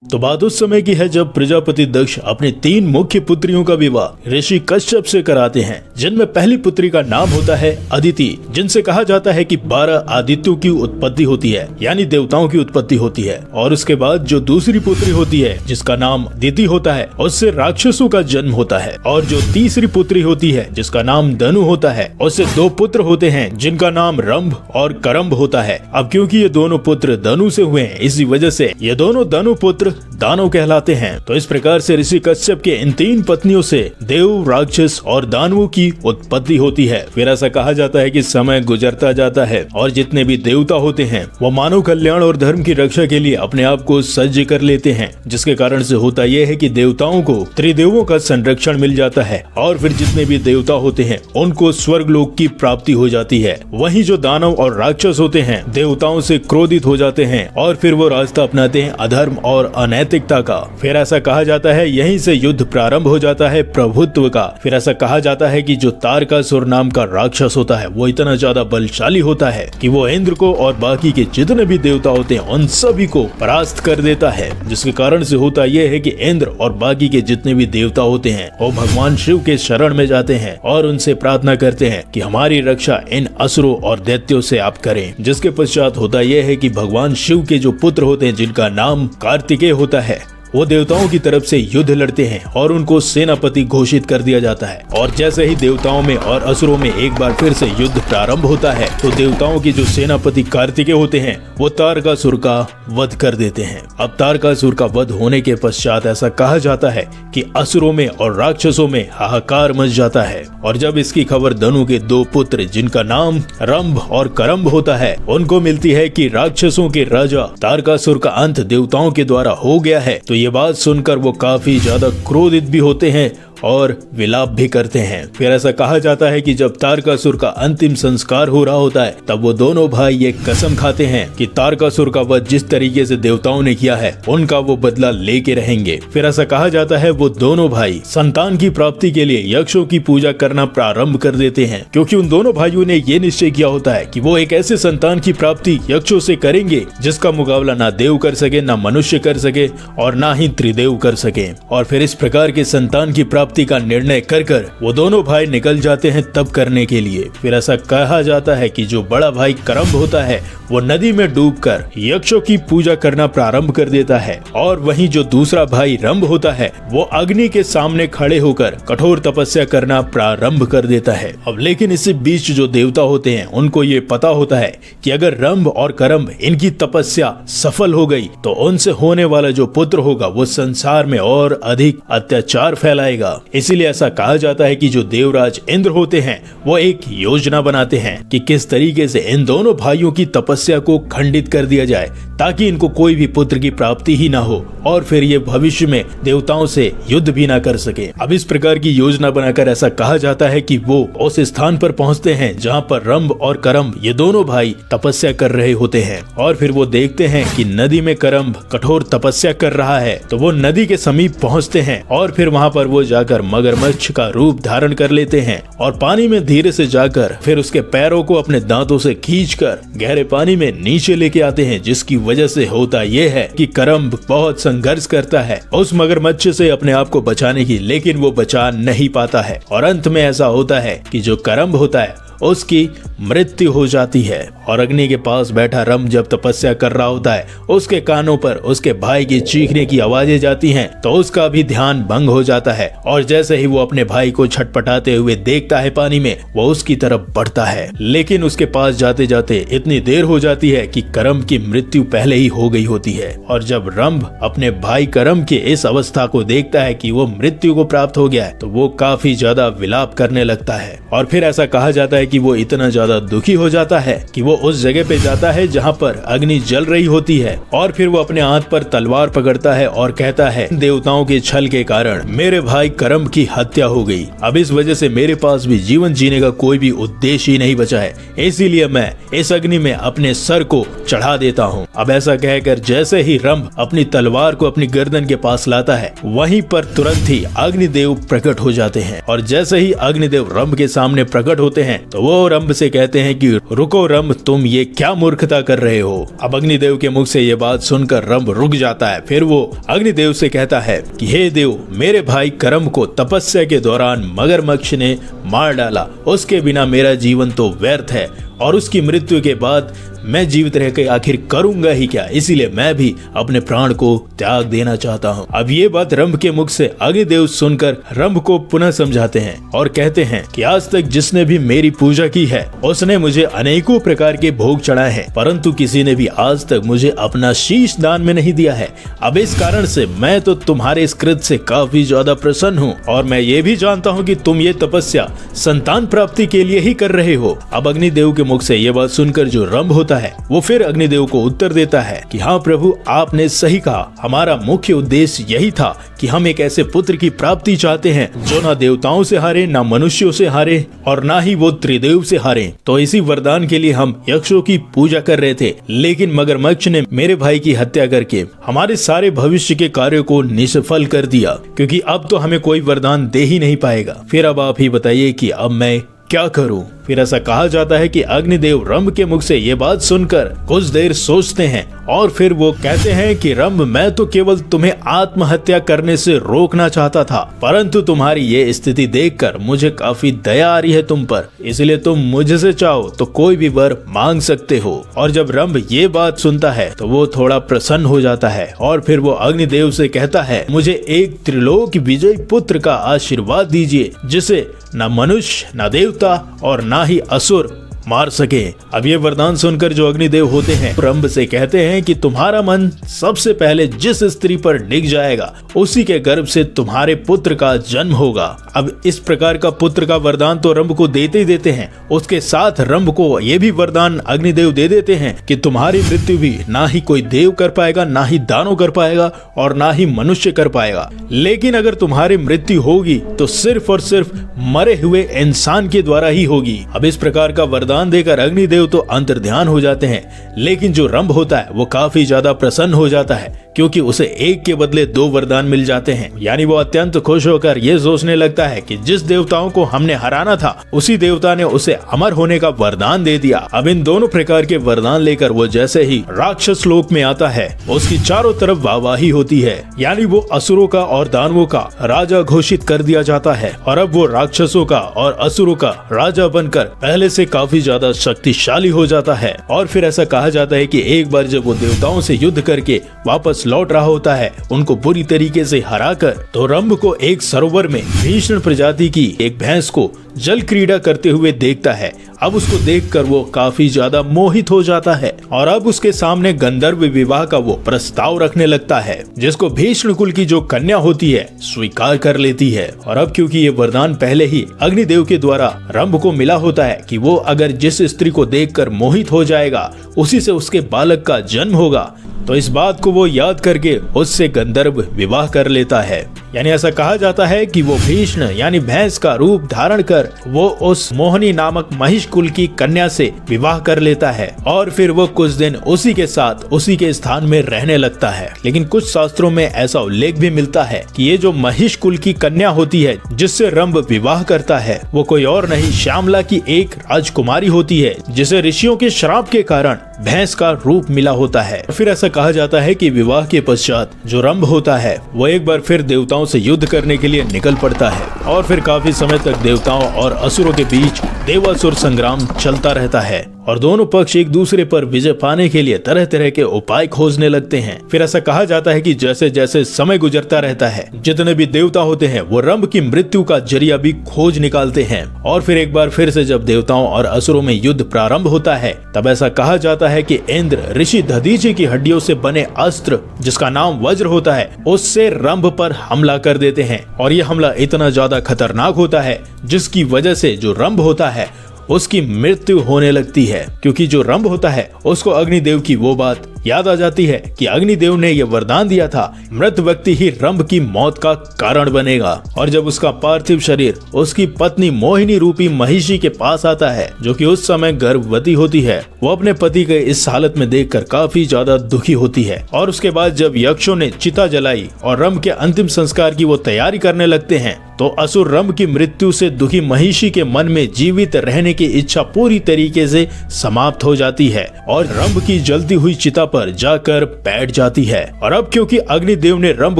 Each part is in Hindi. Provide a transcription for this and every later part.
तो बात उस समय की है जब प्रजापति दक्ष अपनी 3 मुख्य पुत्रियों का विवाह ऋषि कश्यप से कराते हैं, जिनमें पहली पुत्री का नाम होता है अदिति, जिनसे कहा जाता है कि 12 आदित्यों की उत्पत्ति होती है, यानी देवताओं की उत्पत्ति होती है। और उसके बाद जो दूसरी पुत्री होती है जिसका नाम दिति होता है, उससे राक्षसों का जन्म होता है। और जो तीसरी पुत्री होती है जिसका नाम धनु होता है, उससे 2 पुत्र होते हैं जिनका नाम रंभ और करम्भ होता है। अब क्योंकि ये दोनों पुत्र धनु से हुए हैं, इसी वजह से ये दोनों धनु पुत्र दानव कहलाते हैं। तो इस प्रकार से ऋषि कश्यप के इन 3 पत्नियों से देव, राक्षस और दानवों की उत्पत्ति होती है। फिर ऐसा कहा जाता है कि समय गुजरता जाता है और जितने भी देवता होते हैं वो मानव कल्याण और धर्म की रक्षा के लिए अपने आप को सज्ज कर लेते हैं, जिसके कारण से होता यह है कि देवताओं को त्रिदेवों का संरक्षण मिल जाता है और फिर जितने भी देवता होते हैं उनको स्वर्ग लोक की प्राप्ति हो जाती है। वहीं जो दानव और राक्षस होते हैं देवताओं से क्रोधित हो जाते हैं और फिर वो रास्ता अपनाते हैं अधर्म और अनैतिकता का। फिर ऐसा कहा जाता है यहीं से युद्ध प्रारंभ हो जाता है प्रभुत्व का। फिर ऐसा कहा जाता है कि जो तारकासुर नाम का राक्षस होता है वो इतना ज्यादा बलशाली होता है कि वो इंद्र को और बाकी के जितने भी देवता होते हैं उन सभी को परास्त कर देता है, जिसके कारण से होता यह है कि इंद्र और बाकी के जितने भी देवता होते हैं वो भगवान शिव के शरण में जाते हैं और उनसे प्रार्थना करते हैं कि हमारी रक्षा इन असुरों और दैत्यों से आप करें। जिसके पश्चात होता यह है कि भगवान शिव के जो पुत्र होते हैं जिनका नाम कार्तिकेय होता है, वो देवताओं की तरफ से युद्ध लड़ते हैं और उनको सेनापति घोषित कर दिया जाता है। और जैसे ही देवताओं में और असुरों में एक बार फिर से युद्ध प्रारंभ होता है तो देवताओं की जो सेनापति कार्तिकेय होते हैं वो तारकासुर का वध कर देते हैं। अब तारकासुर का वध होने के पश्चात ऐसा कहा जाता है कि असुरों में और राक्षसों में हाहाकार मच जाता है। और जब इसकी खबर धनु के 2 पुत्र जिनका नाम रंभ और करम्भ होता है उनको मिलती है कि राक्षसों के राजा तारकासुर का अंत देवताओं के द्वारा हो गया है, तो ये बात सुनकर वो काफी ज्यादा क्रोधित भी होते हैं और विलाप भी करते हैं। फिर ऐसा कहा जाता है कि जब तारकासुर का अंतिम संस्कार हो रहा होता है तब वो दोनों भाई ये कसम खाते हैं कि तारकासुर का वध जिस तरीके से देवताओं ने किया है उनका वो बदला लेके रहेंगे। फिर ऐसा कहा जाता है वो दोनों भाई संतान की प्राप्ति के लिए यक्षों की पूजा करना प्रारंभ कर देते हैं, क्योंकि उन दोनों भाइयों ने ये निश्चय किया होता है कि वो एक ऐसे संतान की प्राप्ति यक्षों से करेंगे जिसका मुकाबला ना देव कर सके, ना मनुष्य कर सके और ना ही त्रिदेव कर सके। और फिर इस प्रकार के संतान की प्राप्ति का निर्णय कर वो दोनों भाई निकल जाते हैं तब करने के लिए। फिर ऐसा कहा जाता है कि जो बड़ा भाई करम्भ होता है वो नदी में डूबकर यक्षों की पूजा करना प्रारंभ कर देता है और वहीं जो दूसरा भाई रंभ होता है वो अग्नि के सामने खड़े होकर कठोर तपस्या करना प्रारंभ कर देता है। अब लेकिन इसी बीच जो देवता होते हैं उनको ये पता होता है कि अगर रंभ और करम्भ इनकी तपस्या सफल हो गई तो उनसे होने वाला जो पुत्र होगा वो संसार में और अधिक अत्याचार फैलाएगा। इसीलिए ऐसा कहा जाता है कि जो देवराज इंद्र होते हैं वो एक योजना बनाते हैं कि किस तरीके से इन दोनों भाइयों की तपस्या को खंडित कर दिया जाए ताकि इनको कोई भी पुत्र की प्राप्ति ही ना हो और फिर ये भविष्य में देवताओं से युद्ध भी ना कर सके। अब इस प्रकार की योजना बनाकर ऐसा कहा जाता है कि वो उस स्थान पर पहुंचते हैं जहां पर रंभ और करम्भ ये दोनों भाई तपस्या कर रहे होते हैं और फिर वो देखते हैं कि नदी में करम्भ कठोर तपस्या कर रहा है, तो वो नदी के समीप पहुंचते हैं और फिर वहां पर वो जाकर मगरमच्छ का रूप धारण कर लेते हैं और पानी में धीरे से जाकर फिर उसके पैरों को अपने दांतों से खींचकर गहरे पानी में नीचे लेके आते हैं, जिसकी वजह से होता यह है कि करम्भ बहुत संघर्ष करता है उस मगरमच्छ से अपने आप को बचाने की, लेकिन वो बचा नहीं पाता है और अंत में ऐसा होता है कि जो करम्भ होता है उसकी मृत्यु हो जाती है। और अग्नि के पास बैठा रंभ जब तपस्या कर रहा होता है उसके कानों पर उसके भाई की चीखने की आवाजें जाती हैं, तो उसका भी ध्यान भंग हो जाता है और जैसे ही वो अपने भाई को छटपटाते हुए देखता है पानी में, वो उसकी तरफ बढ़ता है। लेकिन उसके पास जाते जाते इतनी देर हो जाती है कि करम्भ की मृत्यु पहले ही हो गई होती है। और जब रंभ अपने भाई करम्भ के इस अवस्था को देखता है कि वो मृत्यु को प्राप्त हो गया है तो वो काफी ज्यादा विलाप करने लगता है। और फिर ऐसा कहा जाता है कि वो इतना ज्यादा दुखी हो जाता है कि वो उस जगह पे जाता है जहाँ पर अग्नि जल रही होती है और फिर वो अपने हाथ पर तलवार पकड़ता है और कहता है देवताओं के छल के कारण मेरे भाई करम्भ की हत्या हो गई, अब इस वजह से मेरे पास भी जीवन जीने का कोई भी उद्देश्य ही नहीं बचा है, इसीलिए मैं इस अग्नि में अपने सर को चढ़ा देता हूँ। अब ऐसा कहकर जैसे ही रंभ अपनी तलवार को अपनी गर्दन के पास लाता है वहीं पर तुरंत ही अग्निदेव प्रकट हो जाते हैं और जैसे ही अग्निदेव रंभ के सामने प्रकट होते हैं तो वो रंभ से कहते हैं कि रुको रंभ, तुम ये क्या मूर्खता कर रहे हो। अब अग्निदेव के मुख से ये बात सुनकर रंभ रुक जाता है। फिर वो अग्निदेव से कहता है कि हे देव, मेरे भाई करम को तपस्या के दौरान मगरमच्छ ने मार डाला, उसके बिना मेरा जीवन तो व्यर्थ है और उसकी मृत्यु के बाद मैं जीवित रह के आखिर करूंगा ही क्या, इसीलिए मैं भी अपने प्राण को त्याग देना चाहता हूँ। अब ये बात रंभ के मुख से अग्निदेव सुनकर रंभ को पुनः समझाते हैं और कहते हैं कि आज तक जिसने भी मेरी पूजा की है उसने मुझे अनेकों प्रकार के भोग चढ़ाए हैं, परंतु किसी ने भी आज तक मुझे अपना शीश दान में नहीं दिया है। अब इस कारण से मैं तो तुम्हारे इस कृत्य से काफी ज्यादा प्रसन्न हूँ और मैं ये भी जानता हूँ कि तुम ये तपस्या संतान प्राप्ति के लिए ही कर रहे हो। अब अग्निदेव के मुख से ये बात सुनकर जो रंभ होता है वो फिर अग्निदेव को उत्तर देता है कि हाँ प्रभु, आपने सही कहा, हमारा मुख्य उद्देश्य यही था कि हम एक ऐसे पुत्र की प्राप्ति चाहते हैं जो ना देवताओं से हारे, ना मनुष्यों से हारे और ना ही वो त्रिदेव से हारे। तो इसी वरदान के लिए हम यक्षों की पूजा कर रहे थे, लेकिन मगरमच्छ ने मेरे भाई की हत्या करके हमारे सारे भविष्य के कार्यों को निष्फल कर दिया, क्योंकि अब तो हमें कोई वरदान दे ही नहीं पाएगा। फिर अब आप ही बताइए कि अब मैं क्या करूं। फिर ऐसा कहा जाता है कि अग्निदेव रंभ के मुख से ये बात सुनकर कुछ देर सोचते हैं और फिर वो कहते हैं कि रंभ, मैं तो केवल तुम्हें आत्महत्या करने से रोकना चाहता था, परंतु तुम्हारी ये स्थिति देखकर मुझे काफी दया आ रही है तुम पर, इसलिए तुम मुझसे चाहो तो कोई भी वर मांग सकते हो। और जब रंभ ये बात सुनता है तो वो थोड़ा प्रसन्न हो जाता है और फिर वो अग्निदेव से कहता है, मुझे एक त्रिलोक विजयी पुत्र का आशीर्वाद दीजिए जिसे न मनुष्य, न देवता और ना ही असुर मार सके। अब ये वरदान सुनकर जो अग्निदेव होते हैं रंभ से कहते हैं कि तुम्हारा मन सबसे पहले जिस स्त्री पर डिग जाएगा उसी के गर्भ से तुम्हारे पुत्र का जन्म होगा। अब इस प्रकार का पुत्र का वरदान तो रंभ को देते ही देते हैं, उसके साथ रंभ को ये भी वरदान अग्निदेव दे देते हैं कि तुम्हारी मृत्यु भी ना ही कोई देव कर पाएगा, ना ही दानव कर पाएगा और ना ही मनुष्य कर पाएगा, लेकिन अगर तुम्हारी मृत्यु होगी तो सिर्फ और सिर्फ मरे हुए इंसान के द्वारा ही होगी। अब इस प्रकार का वरदान देकर अग्निदेव तो अंतर्ध्यान हो जाते हैं, लेकिन जो रंभ होता है वो काफी ज्यादा प्रसन्न हो जाता है क्योंकि उसे एक के बदले दो वरदान मिल जाते हैं। यानी वो अत्यंत खुश होकर ये सोचने लगता है कि जिस देवताओं को हमने हराना था उसी देवता ने उसे अमर होने का वरदान दे दिया। अब इन दोनों प्रकार के वरदान लेकर वो जैसे ही राक्षस लोक में आता है उसकी चारों तरफ वाहवाही होती है, यानी वो असुरों का और दानवों का राजा घोषित कर दिया जाता है और अब वो राक्षसों का और असुरों का राजा बनकर पहले से काफी ज्यादा शक्तिशाली हो जाता है। और फिर ऐसा कहा जाता है कि एक बार जब वो देवताओं से युद्ध करके वापस लौट रहा होता है उनको बुरी तरीके से हराकर, तो रंभ को एक सरोवर में भीषण प्रजाति की एक भैंस को जल क्रीड़ा करते हुए देखता है। अब उसको देखकर वो काफी ज्यादा मोहित हो जाता है और अब उसके सामने गंधर्व विवाह का वो प्रस्ताव रखने लगता है, जिसको भीष्म कुल की जो कन्या होती है स्वीकार कर लेती है। और अब क्योंकि ये वरदान पहले ही अग्निदेव के द्वारा रंभ को मिला होता है कि वो अगर जिस स्त्री को देखकर मोहित हो जाएगा उसी से उसके बालक का जन्म होगा, तो इस बात को वो याद करके उससे गंधर्व विवाह कर लेता है। यानी ऐसा कहा जाता है कि वो भीष्म यानी भैंस का रूप धारण कर वो उस मोहिनी नामक महिष कुल की कन्या से विवाह कर लेता है और फिर वो कुछ दिन उसी के साथ उसी के स्थान में रहने लगता है। लेकिन कुछ शास्त्रों में ऐसा उल्लेख भी मिलता है कि ये जो महिष कुल की कन्या होती है जिससे रंभ विवाह करता है वो कोई और नहीं श्यामला की एक राजकुमारी होती है, जिसे ऋषियों के श्राप के कारण भैंस का रूप मिला होता है। फिर ऐसा कहा जाता है कि विवाह के पश्चात जो रंभ होता है वो एक बार फिर देवताओं से युद्ध करने के लिए निकल पड़ता है और फिर काफी समय तक देवताओं और असुरों के बीच देवासुर संग्राम चलता रहता है और दोनों पक्ष एक दूसरे पर विजय पाने के लिए तरह तरह के उपाय खोजने लगते हैं। फिर ऐसा कहा जाता है कि जैसे जैसे समय गुजरता रहता है जितने भी देवता होते हैं वो रंभ की मृत्यु का जरिया भी खोज निकालते हैं और फिर एक बार फिर से जब देवताओं और असुरों में युद्ध प्रारंभ होता है तब ऐसा कहा जाता है कि इंद्र ऋषि दधीचि की हड्डियों से बने अस्त्र जिसका नाम वज्र होता है उससे रंभ पर हमला कर देते हैं और ये हमला इतना ज्यादा खतरनाक होता है जिसकी वजह से जो रंभ होता है उसकी मृत्यु होने लगती है, क्योंकि जो रंभ होता है उसको अग्निदेव की वो बात याद आ जाती है कि अग्निदेव ने यह वरदान दिया था, मृत व्यक्ति ही रंभ की मौत का कारण बनेगा। और जब उसका पार्थिव शरीर उसकी पत्नी मोहिनी रूपी महिषी के पास आता है, जो कि उस समय गर्भवती होती है, वो अपने पति के इस हालत में देखकर काफी ज्यादा दुखी होती है। और उसके बाद जब यक्षों ने चिता जलाई और रंभ के अंतिम संस्कार की वो तैयारी करने लगते हैं, तो असुर रंभ की मृत्यु से दुखी महिषी के मन में जीवित रहने की इच्छा पूरी तरीके से समाप्त हो जाती है और रंभ की जलती हुई चिता पर जाकर बैठ जाती है। और अब क्योंकि अग्निदेव ने रंभ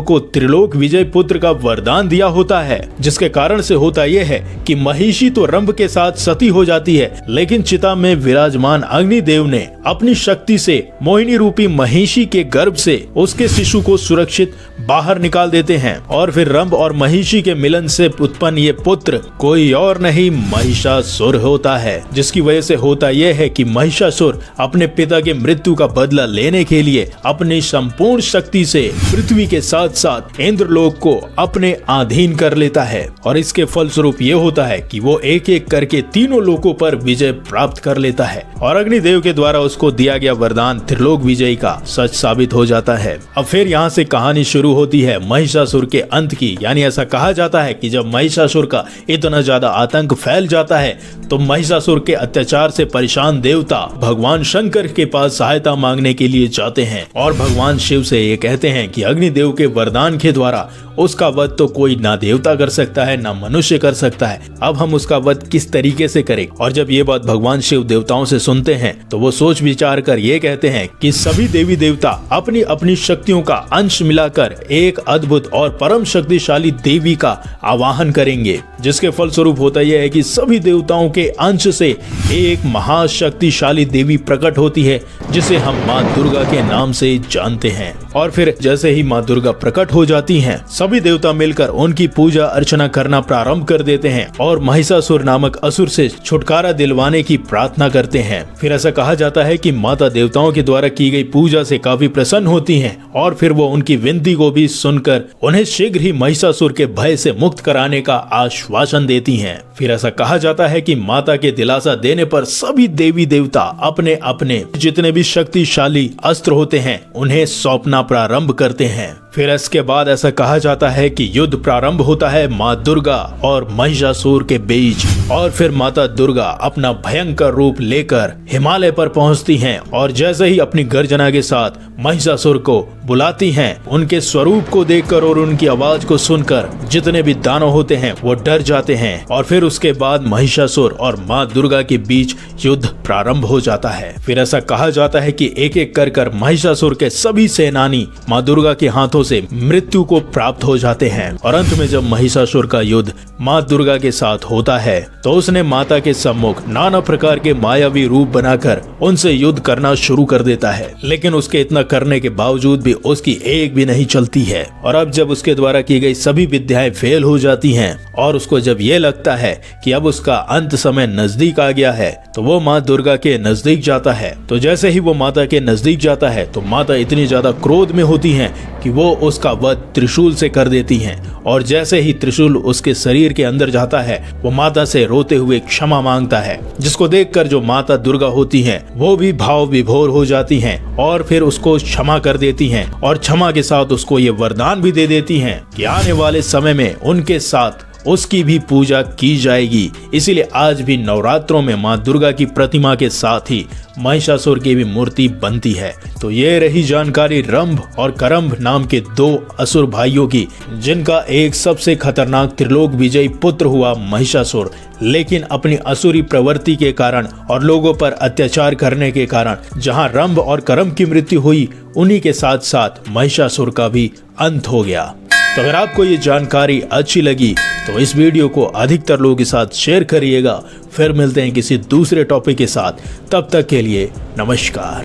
को त्रिलोक विजय पुत्र का वरदान दिया होता है, जिसके कारण से होता यह है कि महिषी तो रंभ के साथ सती हो जाती है, लेकिन चिता में विराजमान अग्निदेव ने अपनी शक्ति से मोहिनी रूपी महिषी के गर्भ से उसके शिशु को सुरक्षित बाहर निकाल देते हैं। और फिर रंभ और महिषी के मिलन से उत्पन्न ये पुत्र कोई और नहीं महिषासुर होता है, जिसकी वजह से होता यह है कि महिषासुर अपने पिता के मृत्यु का बदला लेने के लिए अपनी संपूर्ण शक्ति से पृथ्वी के साथ साथ इंद्रलोक को अपने अधीन कर लेता है। और इसके फलस्वरूप ये होता है कि वो एक एक करके तीनों लोकों पर विजय प्राप्त कर लेता है और अग्निदेव के द्वारा उसको दिया गया वरदान त्रिलोक विजय का सच साबित हो जाता है। अब फिर यहाँ से कहानी शुरू होती है महिषासुर के अंत की। यानी ऐसा कहा जाता है कि जब महिषासुर का इतना ज्यादा आतंक फैल जाता है, तो महिषासुर के अत्याचार से परेशान देवता भगवान शंकर के पास सहायता मांगने के लिए जाते हैं और भगवान शिव से ये कहते हैं कि अग्निदेव के वरदान के द्वारा उसका वध तो कोई ना देवता कर सकता है ना मनुष्य कर सकता है, अब हम उसका वध किस तरीके से करें। और जब ये बात भगवान शिव देवताओं से सुनते हैं, तो वो सोच विचार कर ये कहते हैं कि सभी देवी देवता अपनी अपनी शक्तियों का अंश मिलाकर एक अद्भुत और परम शक्तिशाली देवी का आवाहन करेंगे, जिसके फलस्वरूप होता यह है कि सभी देवताओं के अंश से एक महाशक्तिशाली देवी प्रकट होती है, जिसे हम माँ दुर्गा के नाम से जानते हैं। और फिर जैसे ही माँ दुर्गा प्रकट हो जाती हैं, सभी देवता मिलकर उनकी पूजा अर्चना करना प्रारंभ कर देते हैं और महिषासुर नामक असुर से छुटकारा दिलवाने की प्रार्थना करते हैं। फिर ऐसा कहा जाता है कि माता देवताओं के द्वारा की गई पूजा से काफी प्रसन्न होती हैं और फिर वो उनकी विनती को भी सुनकर उन्हें शीघ्र ही महिषासुर के भय से मुक्त कराने का आश्वासन देती हैं। फिर ऐसा कहा जाता है कि माता के दिलासा देने पर सभी देवी देवता अपने अपने जितने भी शक्तिशाली अस्त्र होते हैं उन्हें सौंपना प्रारंभ करते हैं। फिर इसके बाद ऐसा कहा जाता है कि युद्ध प्रारंभ होता है माँ दुर्गा और महिषासुर के बीच। और फिर माता दुर्गा अपना भयंकर रूप लेकर हिमालय पर पहुंचती हैं और जैसे ही अपनी गर्जना के साथ महिषासुर को बुलाती हैं, उनके स्वरूप को देखकर और उनकी आवाज को सुनकर जितने भी दानव होते हैं वो डर जाते हैं। और फिर उसके बाद महिषासुर और माँ दुर्गा के बीच युद्ध प्रारंभ हो जाता है। फिर ऐसा कहा जाता है कि एक एक कर महिषासुर के सभी सेनानी माँ दुर्गा के हाथों से मृत्यु को प्राप्त हो जाते हैं। और अंत में जब महिषासुर का युद्ध माँ दुर्गा के साथ होता है, तो उसने माता के सम्मुख नाना प्रकार के मायावी रूप बनाकर उनसे युद्ध करना शुरू कर देता है, लेकिन उसके इतना करने के बावजूद भी उसकी एक भी नहीं चलती है। और अब जब उसके द्वारा की गई सभी विद्याएं फेल हो जाती हैं और उसको जब ये लगता है कि अब उसका अंत समय नजदीक आ गया है, तो वो माँ दुर्गा के नजदीक जाता है। तो जैसे ही वो माता के नजदीक जाता है, तो माता इतनी ज्यादा क्रोध में होती हैं कि वो उसका वध त्रिशूल से कर देती हैं। और जैसे ही त्रिशूल उसके शरीर के अंदर जाता है, वो माता से रोते हुए क्षमा मांगता है, जिसको देखकर जो माता दुर्गा होती हैं वो भी भाव विभोर हो जाती हैं और फिर उसको क्षमा कर देती हैं और क्षमा के साथ उसको ये वरदान भी दे देती हैं कि आने वाले समय में उनके साथ उसकी भी पूजा की जाएगी। इसीलिए आज भी नवरात्रों में माँ दुर्गा की प्रतिमा के साथ ही महिषासुर की भी मूर्ति बनती है। तो ये रही जानकारी रंभ और करंभ नाम के दो असुर भाइयों की, जिनका एक सबसे खतरनाक त्रिलोक विजयी पुत्र हुआ महिषासुर, लेकिन अपनी असुरी प्रवृत्ति के कारण और लोगों पर अत्याचार करने के कारण जहां रंभ और करंभ की मृत्यु हुई, उन्हीं के साथ साथ महिषासुर का भी अंत हो गया। तो अगर आपको ये जानकारी अच्छी लगी तो इस वीडियो को अधिकतर लोगों के साथ शेयर करिएगा। फिर मिलते हैं किसी दूसरे टॉपिक के साथ, तब तक के लिए नमस्कार।